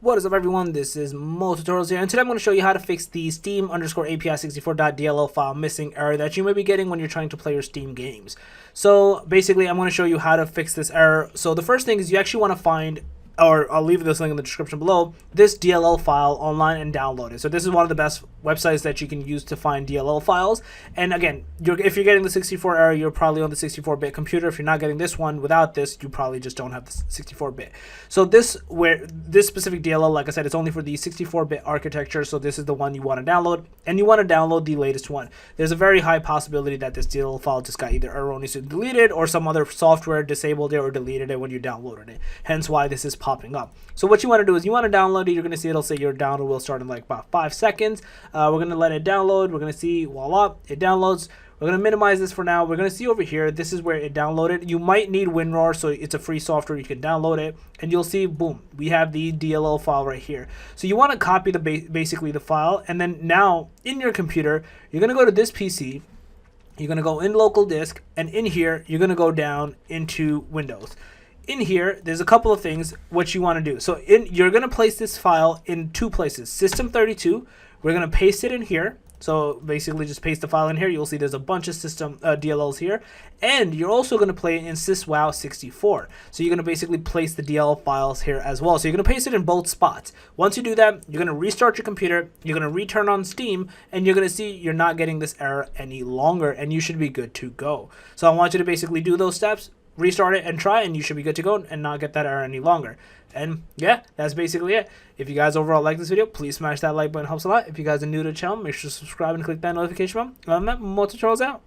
What is up, everyone? This is MoTutorials here, and today I'm going to show you how to fix the Steam_API64.dll file missing error that you may be getting when you're trying to play your Steam games. So basically, I'm going to show you how to fix this error. So the first thing is you actually want to find, or I'll leave this link in the description below, this DLL file online and download it. So this is one of the best websites that you can use to find DLL files. And again, if you're getting the 64 error, you're probably on the 64-bit computer. If you're not getting this one without this, you probably just don't have the 64-bit. So this specific DLL, like I said, it's only for the 64-bit architecture. So this is the one you want to download, and you want to download the latest one. There's a very high possibility that this DLL file just got either erroneously deleted or some other software disabled it or deleted it when you downloaded it. Hence why this is popping up. So what you want to do is you want to download it. You're going to see it'll say your download will start in like about 5 seconds. We're going to let it download. We're going to see, voila, it downloads. We're going to minimize this for now. We're going to see over here, this is where it downloaded. You might need WinRAR, so it's a free software. You can download it, and you'll see, boom, we have the DLL file right here. So you want to copy basically the file, and then now in your computer, you're going to go to this PC. You're going to go in local disk, and in here, you're going to go down into Windows. In here, there's a couple of things what you want to do. So you're going to place this file in 2 places. System32, we're going to paste it in here. So basically just paste the file in here. You'll see there's a bunch of system DLLs here. And you're also going to play it in syswow64. So you're going to basically place the DLL files here as well. So you're going to paste it in both spots. Once you do that, you're going to restart your computer. You're going to return on Steam. And you're going to see you're not getting this error any longer. And you should be good to go. So I want you to basically do those steps. Restart it and try, and you should be good to go and not get that error any longer. And yeah, that's basically it. If you guys overall like this video, please smash that like button. It helps a lot. If you guys are new to the channel, make sure to subscribe and click that notification bell. Other than that, MoTutorials out.